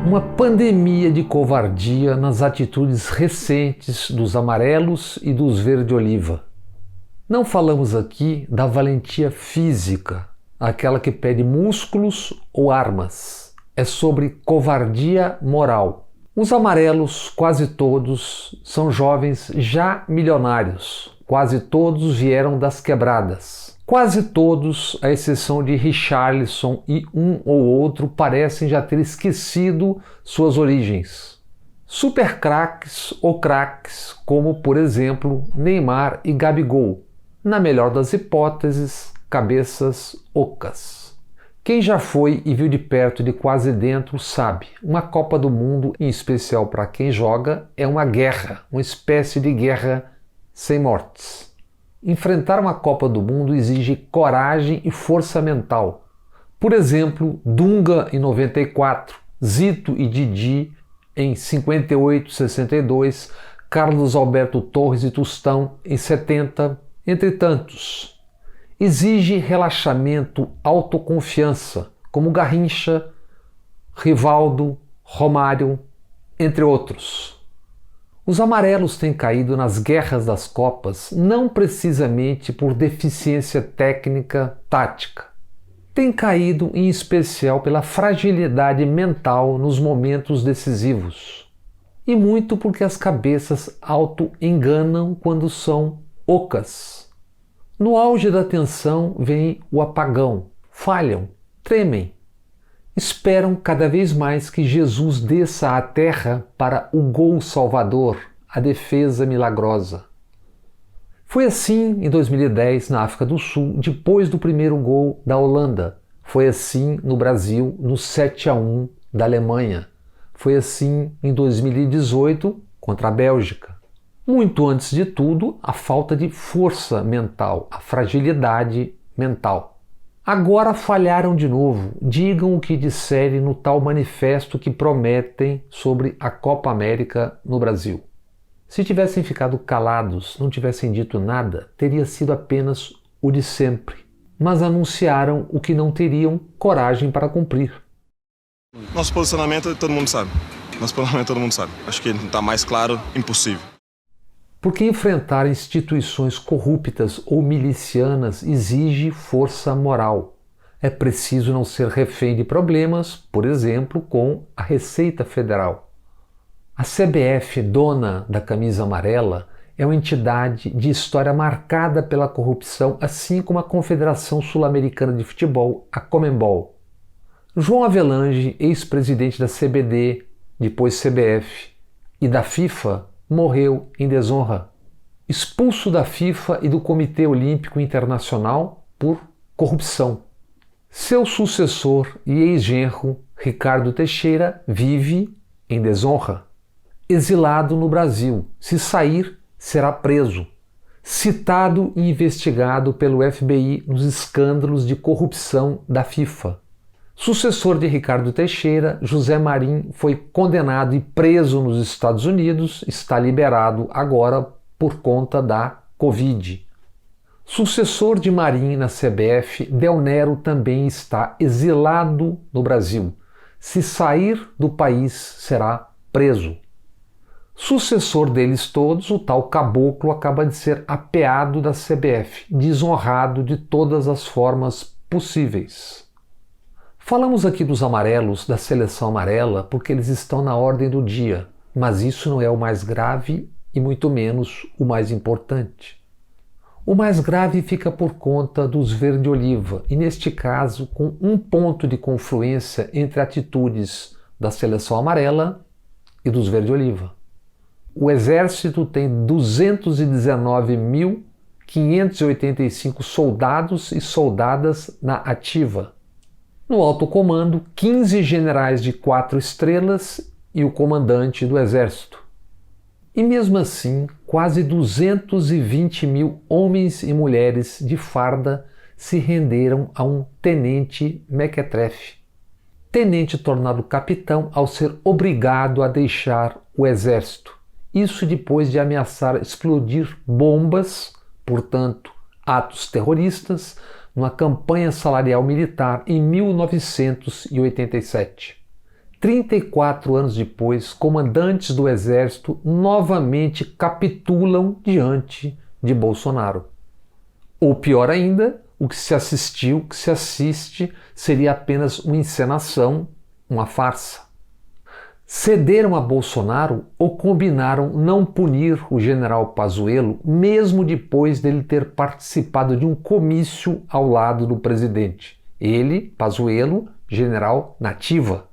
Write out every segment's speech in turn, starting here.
Uma pandemia de covardia nas atitudes recentes dos amarelos e dos verde-oliva. Não falamos aqui da valentia física, aquela que pede músculos ou armas. É sobre covardia moral. Os amarelos, quase todos, são jovens já milionários. Quase todos vieram das quebradas. Quase todos, à exceção de Richarlison e um ou outro, parecem já ter esquecido suas origens. Super craques ou craques, como por exemplo Neymar e Gabigol. Na melhor das hipóteses, cabeças ocas. Quem já foi e viu de perto e de quase dentro sabe, uma Copa do Mundo, em especial para quem joga, é uma guerra, uma espécie de guerra sem mortes. Enfrentar uma Copa do Mundo exige coragem e força mental. Por exemplo, Dunga em 94, Zito e Didi em 58, 62, Carlos Alberto Torres e Tostão em 70, entre tantos. Exige relaxamento, autoconfiança, como Garrincha, Rivaldo, Romário, entre outros. Os amarelos têm caído nas guerras das Copas não precisamente por deficiência técnica, tática. Têm caído em especial pela fragilidade mental nos momentos decisivos. E muito porque as cabeças auto-enganam quando são ocas. No auge da tensão vem o apagão, falham, tremem. Esperam cada vez mais que Jesus desça à terra para o gol salvador, a defesa milagrosa. Foi assim em 2010 na África do Sul, depois do primeiro gol da Holanda. Foi assim no Brasil, no 7-1 da Alemanha. Foi assim em 2018 contra a Bélgica. Muito antes de tudo, a falta de força mental, a fragilidade mental. Agora falharam de novo. Digam o que disserem no tal manifesto que prometem sobre a Copa América no Brasil. Se tivessem ficado calados, não tivessem dito nada, teria sido apenas o de sempre. Mas anunciaram o que não teriam coragem para cumprir. Nosso posicionamento todo mundo sabe. Acho que está mais claro, impossível. Porque enfrentar instituições corruptas ou milicianas exige força moral. É preciso não ser refém de problemas, por exemplo, com a Receita Federal. A CBF, dona da camisa amarela, é uma entidade de história marcada pela corrupção, assim como a Confederação Sul-Americana de Futebol, a Conmebol. João Avelange, ex-presidente da CBD, depois CBF, e da FIFA, morreu em desonra, expulso da FIFA e do Comitê Olímpico Internacional por corrupção. Seu sucessor e ex-genro, Ricardo Teixeira, vive em desonra. Exilado no Brasil. Se sair, será preso. Citado e investigado pelo FBI nos escândalos de corrupção da FIFA. Sucessor de Ricardo Teixeira, José Marim foi condenado e preso nos Estados Unidos, está liberado agora por conta da Covid. Sucessor de Marim na CBF, Del Nero também está exilado no Brasil. Se sair do país, será preso. Sucessor deles todos, o tal Caboclo acaba de ser apeado da CBF, desonrado de todas as formas possíveis. Falamos aqui dos amarelos, da seleção amarela, porque eles estão na ordem do dia, mas isso não é o mais grave e muito menos o mais importante. O mais grave fica por conta dos verde-oliva, e neste caso com um ponto de confluência entre atitudes da seleção amarela e dos verde-oliva. O Exército tem 219.585 soldados e soldadas na ativa. No alto comando, 15 generais de 4 estrelas e o comandante do Exército. E mesmo assim, quase 220 mil homens e mulheres de farda se renderam a um tenente mequetrefe. Tenente tornado capitão ao ser obrigado a deixar o Exército. Isso depois de ameaçar explodir bombas, portanto, atos terroristas, numa campanha salarial militar em 1987. 34 anos depois, comandantes do exército novamente capitulam diante de Bolsonaro. Ou pior ainda, o que se assiste, seria apenas uma encenação, uma farsa. Cederam a Bolsonaro ou combinaram não punir o general Pazuello, mesmo depois dele ter participado de um comício ao lado do presidente. Ele, Pazuello, general na ativa.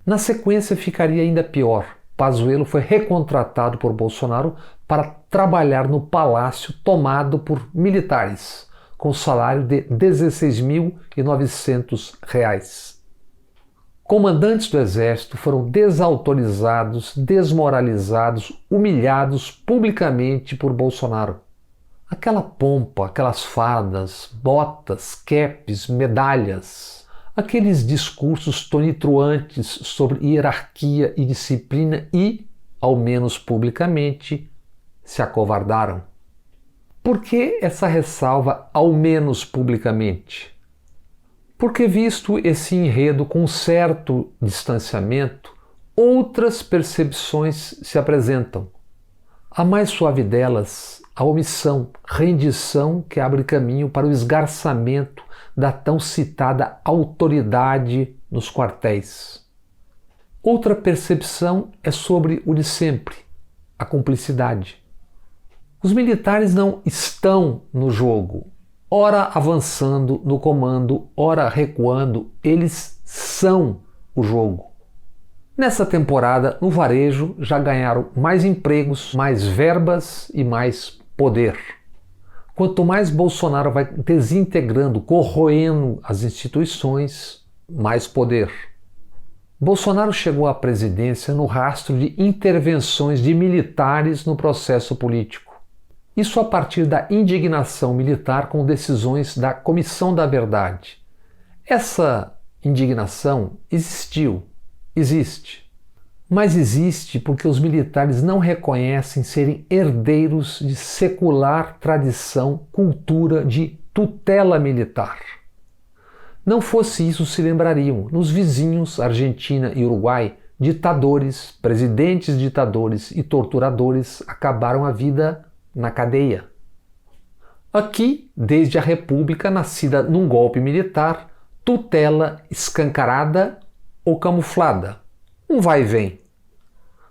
Na sequência ficaria ainda pior. Pazuello foi recontratado por Bolsonaro para trabalhar no palácio tomado por militares, com salário de R$ 16.900. Comandantes do exército foram desautorizados, desmoralizados, humilhados publicamente por Bolsonaro. Aquela pompa, aquelas fardas, botas, capes, medalhas, aqueles discursos tonitruantes sobre hierarquia e disciplina e, ao menos publicamente, se acovardaram. Por que essa ressalva ao menos publicamente? Porque, visto esse enredo com certo distanciamento, outras percepções se apresentam. A mais suave delas, a omissão, rendição que abre caminho para o esgarçamento da tão citada autoridade nos quartéis. Outra percepção é sobre o de sempre, a cumplicidade. Os militares não estão no jogo, ora avançando no comando, ora recuando, eles são o jogo. Nessa temporada, no varejo, já ganharam mais empregos, mais verbas e mais poder. Quanto mais Bolsonaro vai desintegrando, corroendo as instituições, mais poder. Bolsonaro chegou à presidência no rastro de intervenções de militares no processo político. Isso a partir da indignação militar com decisões da Comissão da Verdade. Essa indignação existe. Mas existe porque os militares não reconhecem serem herdeiros de secular tradição, cultura de tutela militar. Não fosse isso, se lembrariam, nos vizinhos Argentina e Uruguai, ditadores, presidentes ditadores e torturadores acabaram a vida na cadeia. Aqui, desde a República, nascida num golpe militar, tutela escancarada ou camuflada. Um vai e vem.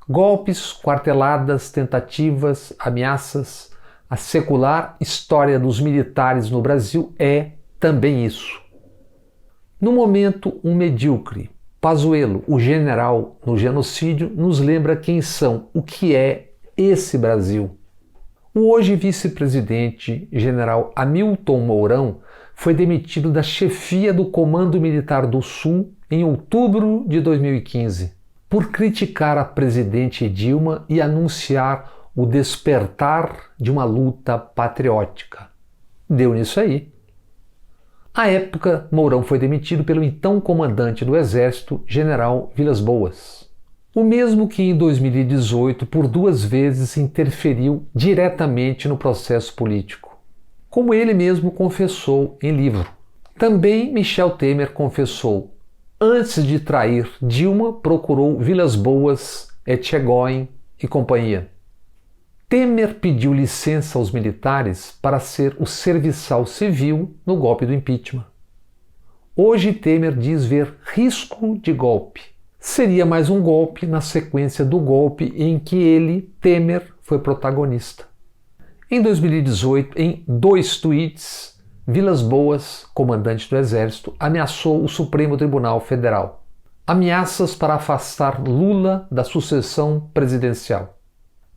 Golpes, quarteladas, tentativas, ameaças. A secular história dos militares no Brasil é também isso. No momento, um medíocre, Pazuello, o general no genocídio, nos lembra quem são, o que é esse Brasil. O hoje vice-presidente, general Hamilton Mourão, foi demitido da chefia do Comando Militar do Sul em outubro de 2015, por criticar a presidente Dilma e anunciar o despertar de uma luta patriótica. Deu nisso aí. À época, Mourão foi demitido pelo então comandante do Exército, general Vilas Boas. O mesmo que em 2018 por 2 vezes interferiu diretamente no processo político, como ele mesmo confessou em livro. Também Michel Temer confessou: antes de trair Dilma, procurou Vilas Boas, Etchegóin e companhia. Temer pediu licença aos militares para ser o serviçal civil no golpe do impeachment. Hoje Temer diz ver risco de golpe. Seria mais um golpe na sequência do golpe em que ele, Temer, foi protagonista. Em 2018, em 2 tweets, Vilas Boas, comandante do Exército, ameaçou o Supremo Tribunal Federal. Ameaças para afastar Lula da sucessão presidencial.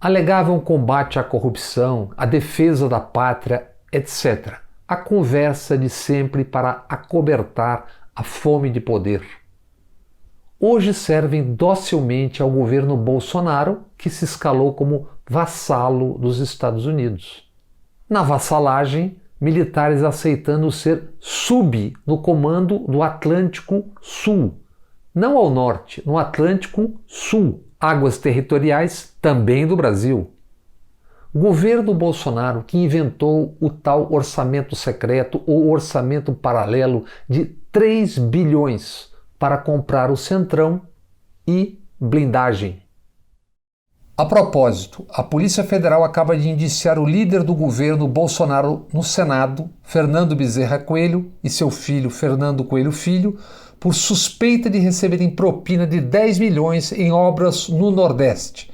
Alegavam combate à corrupção, a defesa da pátria, etc. A conversa de sempre para acobertar a fome de poder. Hoje servem docilmente ao governo Bolsonaro, que se escalou como vassalo dos Estados Unidos. Na vassalagem, militares aceitando ser no comando do Atlântico Sul, não ao norte, no Atlântico Sul, águas territoriais também do Brasil. O governo Bolsonaro, que inventou o tal orçamento secreto ou orçamento paralelo de 3 bilhões para comprar o Centrão, e blindagem. A propósito, a Polícia Federal acaba de indiciar o líder do governo Bolsonaro no Senado, Fernando Bezerra Coelho, e seu filho Fernando Coelho Filho, por suspeita de receberem propina de 10 milhões em obras no Nordeste.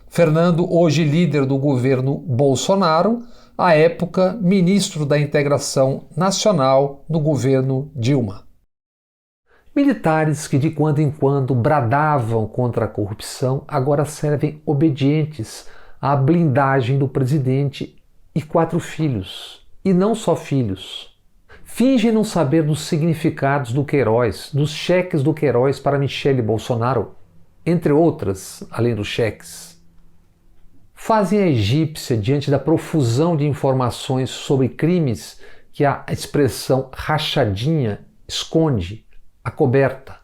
Fernando, hoje líder do governo Bolsonaro, à época ministro da Integração Nacional no governo Dilma. Militares que de quando em quando bradavam contra a corrupção agora servem obedientes à blindagem do presidente e 4 filhos. E não só filhos. Fingem não saber dos significados do Queiroz, dos cheques do Queiroz para Michele Bolsonaro, entre outras, além dos cheques. Fazem a egípcia diante da profusão de informações sobre crimes que a expressão rachadinha esconde, acoberta.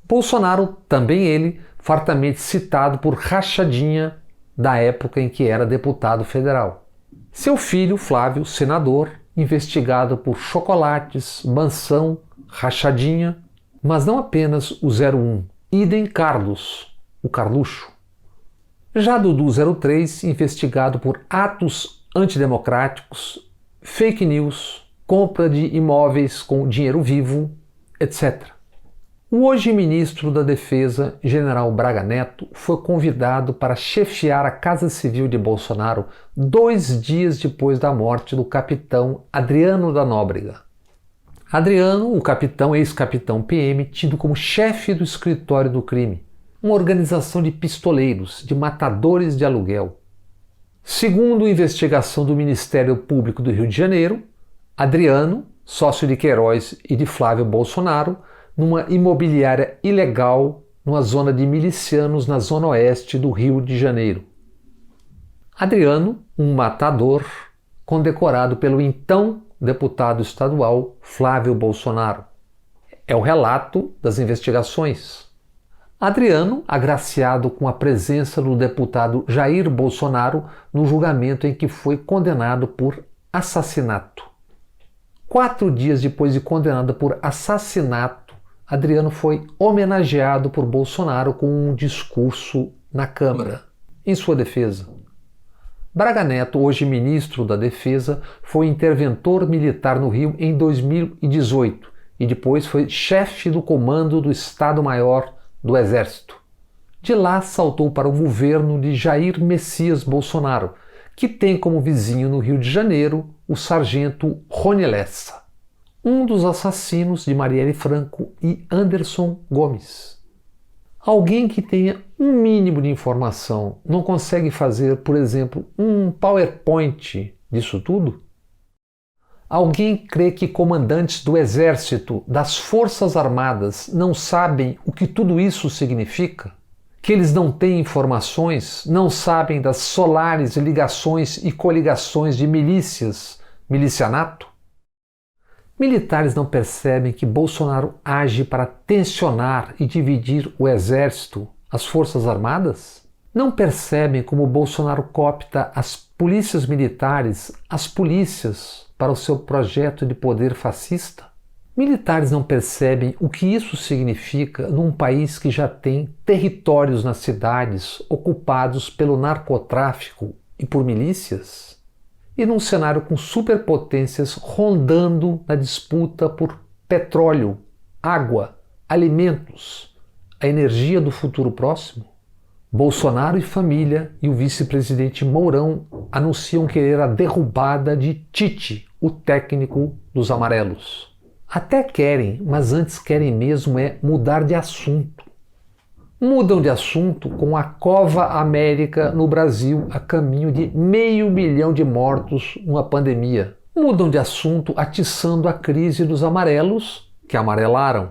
Bolsonaro, também ele, fartamente citado por rachadinha da época em que era deputado federal. Seu filho, Flávio, senador, investigado por chocolates, mansão, rachadinha, mas não apenas o 01, idem Carlos, o Carluxo. Já Dudu 03, investigado por atos antidemocráticos, fake news, compra de imóveis com dinheiro vivo, etc. O hoje ministro da Defesa, general Braga Neto, foi convidado para chefiar a Casa Civil de Bolsonaro 2 dias depois da morte do capitão Adriano da Nóbrega. Adriano, o capitão, ex-capitão PM, tido como chefe do escritório do crime, uma organização de pistoleiros, de matadores de aluguel. Segundo a investigação do Ministério Público do Rio de Janeiro, Adriano, sócio de Queiroz e de Flávio Bolsonaro, numa imobiliária ilegal numa zona de milicianos na zona oeste do Rio de Janeiro. Adriano, um matador, condecorado pelo então deputado estadual Flávio Bolsonaro. É o relato das investigações. Adriano, agraciado com a presença do deputado Jair Bolsonaro no julgamento em que foi condenado por assassinato. 4 dias depois de condenado por assassinato, Adriano foi homenageado por Bolsonaro com um discurso na Câmara, em sua defesa. Braga Neto, hoje ministro da Defesa, foi interventor militar no Rio em 2018 e depois foi chefe do comando do Estado-Maior do Exército. De lá saltou para o governo de Jair Messias Bolsonaro, que tem como vizinho no Rio de Janeiro o sargento Rony Lessa, um dos assassinos de Marielle Franco e Anderson Gomes. Alguém que tenha um mínimo de informação não consegue fazer, por exemplo, um PowerPoint disso tudo? Alguém crê que comandantes do Exército, das Forças Armadas, não sabem o que tudo isso significa? Que eles não têm informações, não sabem das solares ligações e coligações de milícias, milicianato? Militares não percebem que Bolsonaro age para tensionar e dividir o Exército, as Forças Armadas? Não percebem como Bolsonaro coopta as polícias militares, as polícias, para o seu projeto de poder fascista? Militares não percebem o que isso significa num país que já tem territórios nas cidades ocupados pelo narcotráfico e por milícias? E num cenário com superpotências rondando na disputa por petróleo, água, alimentos, a energia do futuro próximo? Bolsonaro e família e o vice-presidente Mourão anunciam querer a derrubada de Tite, o técnico dos amarelos. Até querem, mas antes querem mesmo é mudar de assunto. Mudam de assunto com a Cova América no Brasil a caminho de 500 mil de mortos numa pandemia. Mudam de assunto atiçando a crise dos amarelos, que amarelaram.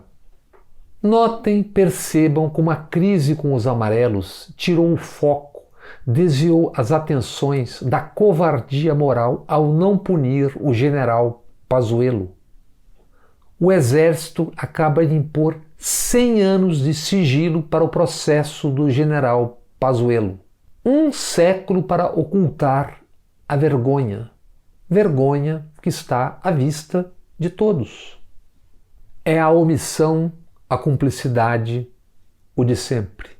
Notem, percebam como a crise com os amarelos tirou o foco, desviou as atenções da covardia moral ao não punir o general Pazuello. O Exército acaba de impor 100 anos de sigilo para o processo do general Pazuello. 1 século para ocultar a vergonha. Vergonha que está à vista de todos. É a omissão, a cumplicidade, o de sempre.